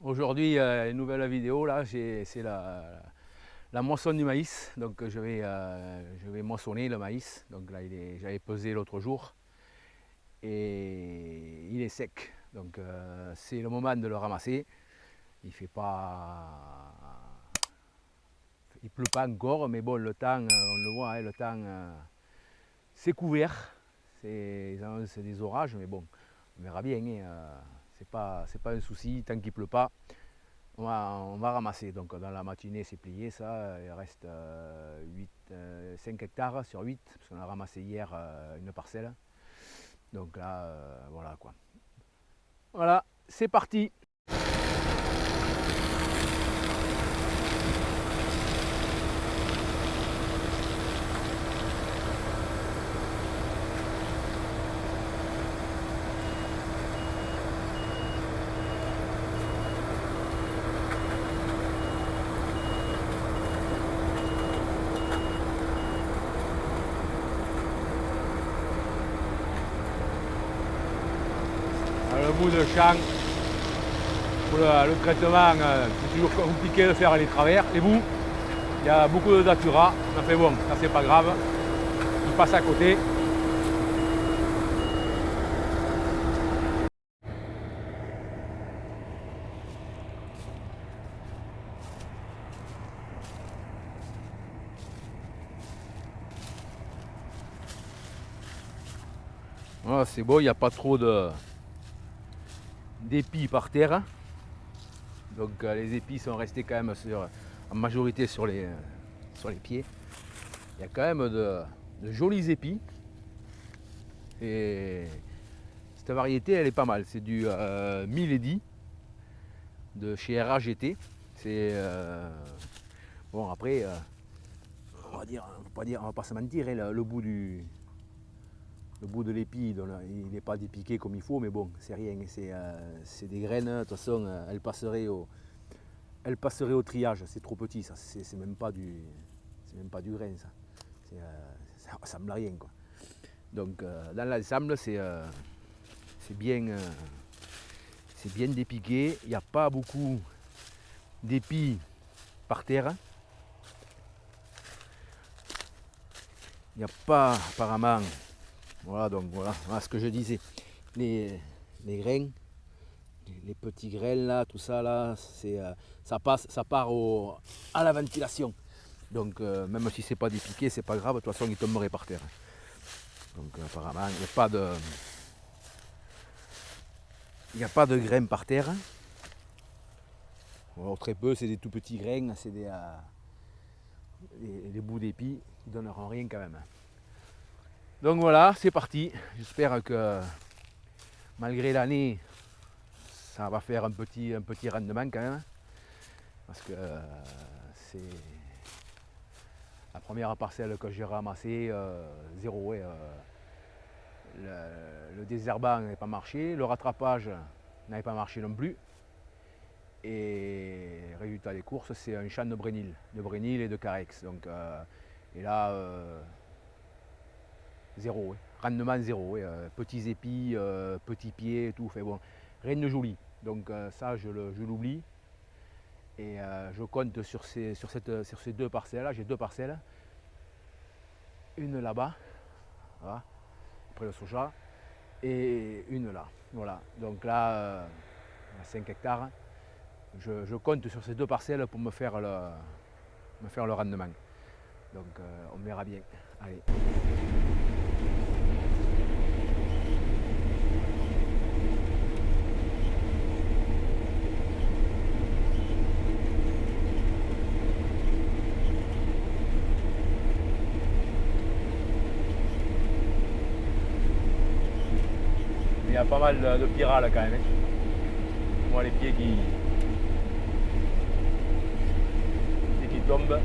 Aujourd'hui, une nouvelle vidéo, là, c'est la moisson du maïs. Donc je vais moissonner le maïs. Donc là, j'avais pesé l'autre jour et il est sec. Donc c'est le moment de le ramasser. Il fait pas, il pleut pas encore, mais bon, le temps, on le voit, hein, le temps, c'est couvert. C'est des orages, mais bon, on verra bien. Hein, c'est pas un souci tant qu'il pleut pas. On va ramasser. Donc dans la matinée, c'est plié ça. Il reste 5 hectares sur 8, parce qu'on a ramassé hier une parcelle. Donc là, voilà quoi. Voilà, c'est parti. Le bout de champ, pour le traitement, c'est toujours compliqué de faire les travers, les bouts. Il y a beaucoup de datura, mais bon, ça c'est pas grave. Il passe à côté. Voilà, c'est beau, il n'y a pas trop d'épis par terre. Donc les épis sont restés quand même en majorité sur les pieds. Il y a quand même de jolis épis. Et cette variété, elle est pas mal. C'est du Milady de chez RAGT. C'est bon, après, on va pas se mentir, hein, le bout de l'épi, il n'est pas dépiqué comme il faut, mais bon, c'est rien. C'est des graines. De toute façon, elles passeraient au triage. C'est trop petit, ça. C'est même pas du grain, ça. Ça ressemble à rien, quoi. Donc, dans l'ensemble, c'est bien dépiqué. Il n'y a pas beaucoup d'épis par terre. Il n'y a pas apparemment, voilà, donc voilà ce que je disais, les grains, les petits grains là, tout ça là, ça part à la ventilation. Donc même si c'est pas dépiqué, c'est pas grave, de toute façon il tomberait par terre. Donc apparemment il n'y a pas de grains par terre. Alors, très peu, c'est des tout petits grains, c'est des bouts d'épis qui donneront rien quand même. Donc voilà, c'est parti. J'espère que malgré l'année, ça va faire un petit rendement quand même. Parce que c'est la première parcelle que j'ai ramassée, zéro. Le désherbant n'avait pas marché, le rattrapage n'avait pas marché non plus. Et résultat des courses, c'est un champ de Brénil et de Carex. Donc, et là, zéro, ouais. Rendement zéro, ouais. Petits épis, petits pieds, tout. Fait bon, rien de joli. Donc ça, je l'oublie. Et je compte sur ces deux parcelles-là. J'ai deux parcelles. Une là-bas, voilà, après le soja, et une là. Voilà. Donc là, 5 hectares. Je compte sur ces deux parcelles pour me faire le rendement. Donc on verra bien. Allez. Il y a pas mal de pyrales quand même. Hein. Moi les pieds qui tombent.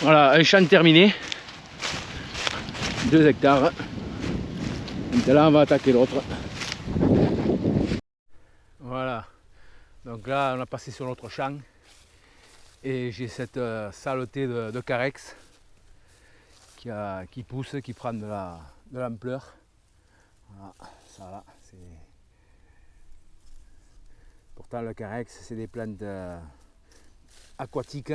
Voilà, un champ terminé. 2 hectares. Maintenant on va attaquer l'autre. Voilà. Donc là on a passé sur l'autre champ. Et j'ai cette saleté de carex qui pousse, qui prend de l'ampleur. Voilà, ça là, c'est... Pourtant le carex c'est des plantes aquatiques.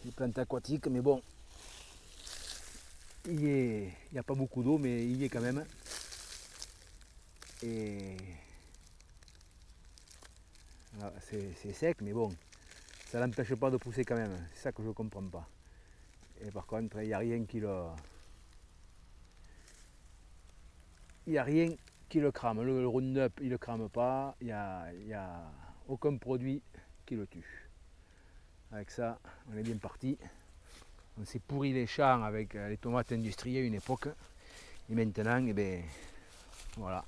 Des plantes aquatiques, mais bon, il n'y a pas beaucoup d'eau, mais il y est quand même. Et c'est sec, mais bon, ça l'empêche pas de pousser quand même. C'est ça que je ne comprends pas. Et par contre, il n'y a rien qui le... Il n'y a rien qui le crame. Le Roundup, il ne le crame pas. Il n'y a aucun produit qui le tue. Avec ça, on est bien parti. On s'est pourri les champs avec les tomates industrielles à une époque. Et maintenant, eh bien, voilà.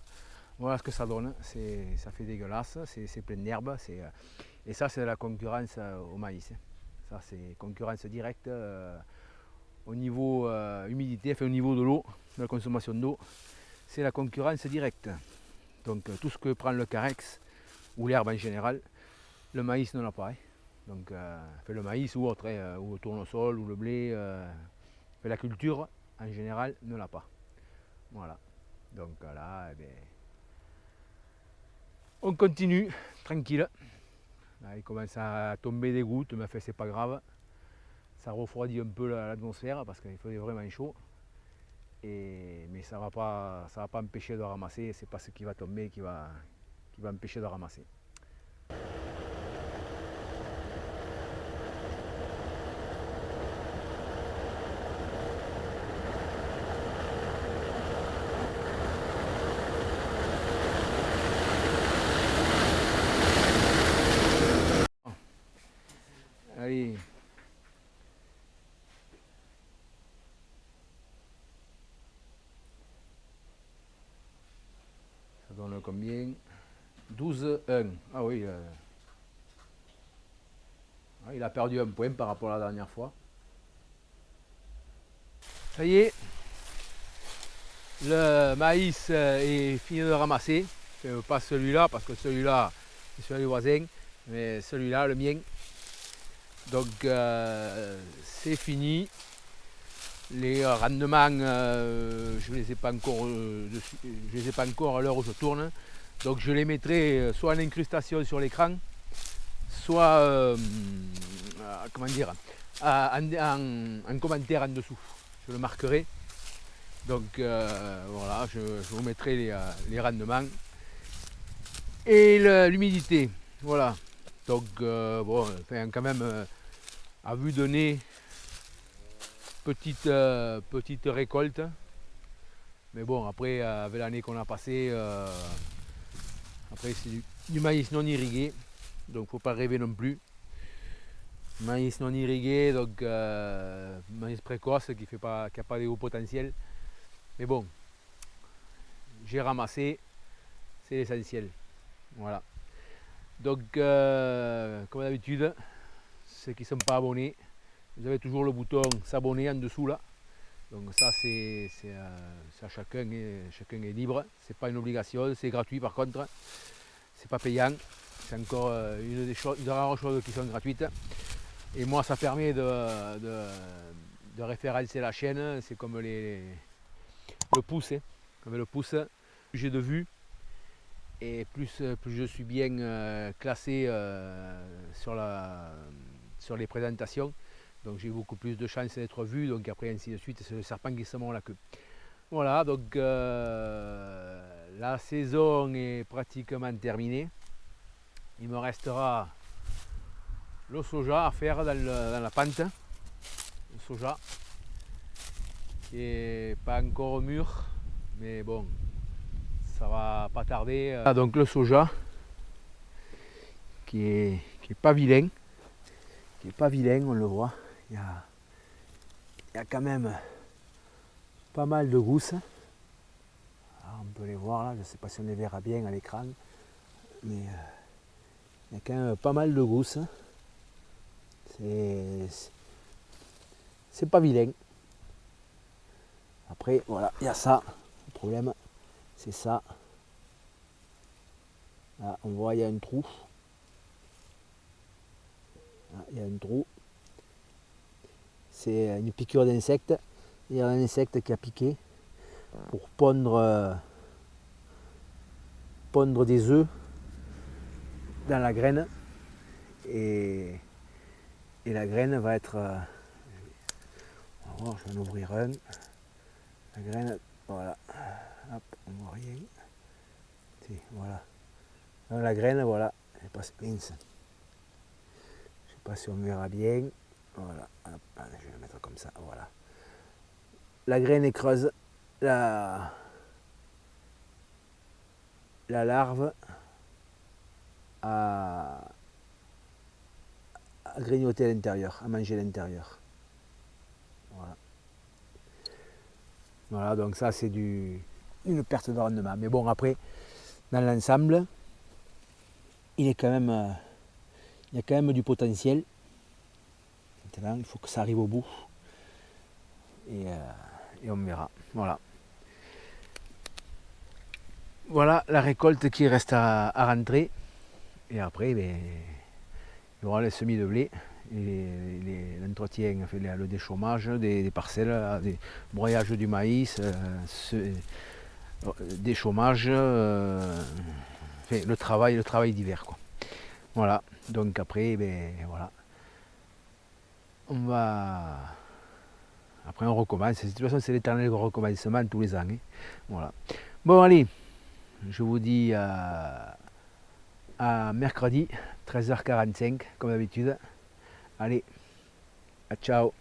Voilà ce que ça donne. Ça fait dégueulasse. C'est plein d'herbe. Et ça, c'est de la concurrence au maïs. Ça, c'est concurrence directe au niveau humidité, enfin au niveau de l'eau, de la consommation d'eau. C'est la concurrence directe. Donc tout ce que prend le carex ou l'herbe en général, le maïs n'en a pas. Hein. Donc le maïs ou autre, ou le tournesol ou le blé, la culture en général ne l'a pas. Voilà. Donc là, eh bien, on continue tranquille. Là, il commence à tomber des gouttes, mais enfin, c'est pas grave. Ça refroidit un peu l'atmosphère parce qu'il faisait vraiment chaud. Mais ça va pas empêcher de ramasser, c'est pas ce qui va tomber qui va empêcher de ramasser. Allez. Ça donne combien? 12-1. Ah oui. Il a perdu un point par rapport à la dernière fois. Ça y est. Le maïs est fini de ramasser. Pas celui-là, parce que celui-là, c'est celui du voisin. Mais celui-là, le mien. Donc c'est fini. Les rendements, je ne les ai pas encore, à l'heure où je tourne. Donc je les mettrai soit en incrustation sur l'écran, soit comment dire, en commentaire en dessous. Je le marquerai. Donc voilà, je vous mettrai les rendements et l'humidité. Voilà. Donc bon, enfin, quand même à vue de nez, petite récolte. Mais bon, après, avec l'année qu'on a passée, après c'est du maïs non irrigué, donc faut pas rêver non plus. Maïs non irrigué, donc maïs précoce qui n'a pas de haut potentiel. Mais bon, j'ai ramassé, c'est l'essentiel. Voilà. Donc, comme d'habitude, ceux qui ne sont pas abonnés, vous avez toujours le bouton s'abonner en dessous là. Donc ça c'est à chacun est libre, c'est pas une obligation, c'est gratuit par contre, c'est pas payant, c'est encore une des rares choses qui sont gratuites. Et moi ça permet de référencer la chaîne, c'est comme le pouce, hein. Comme le pouce, plus j'ai de vues et plus je suis bien classé sur les présentations. Donc j'ai beaucoup plus de chances d'être vu, donc après ainsi de suite, c'est le serpent qui se mord la queue. Voilà, donc la saison est pratiquement terminée. Il me restera le soja à faire dans la pente. Le soja qui n'est pas encore mûr, mais bon, ça va pas tarder. Donc le soja qui est pas vilain, on le voit. Il y a quand même pas mal de gousses. Alors, on peut les voir là, je ne sais pas si on les verra bien à l'écran, mais il y a quand même pas mal de gousses. c'est pas vilain. Après, voilà, il y a ça. Le problème, c'est ça. Là, on voit, il y a un trou. Là, il y a un trou. C'est une piqûre d'insecte. Il y a un insecte qui a piqué pour pondre des œufs dans la graine. Et la graine va être... on va voir, je vais en ouvrir un. La graine, voilà. Hop, on voit rien. Voilà. Alors, la graine, voilà. Mince. Je sais pas si on verra bien. Voilà. Hop, je vais la mettre comme ça. Voilà. La graine est creuse. La larve à grignoter à l'intérieur, à manger à l'intérieur. Voilà. Voilà, donc ça c'est une perte de rendement. Mais bon, après, dans l'ensemble, il y a quand même du potentiel. Maintenant, il faut que ça arrive au bout. Et on verra. Voilà. Voilà la récolte qui reste à rentrer. Et après, ben, il y aura les semis de blé, l'entretien, le déchômage des parcelles, des broyages du maïs, déchômage, le travail d'hiver, quoi. Voilà, donc après, ben, voilà. Après on recommence, de toute façon c'est l'éternel recommencement tous les ans. Hein. Voilà. Bon allez, je vous dis à mercredi, 13h45 comme d'habitude. Allez, ciao.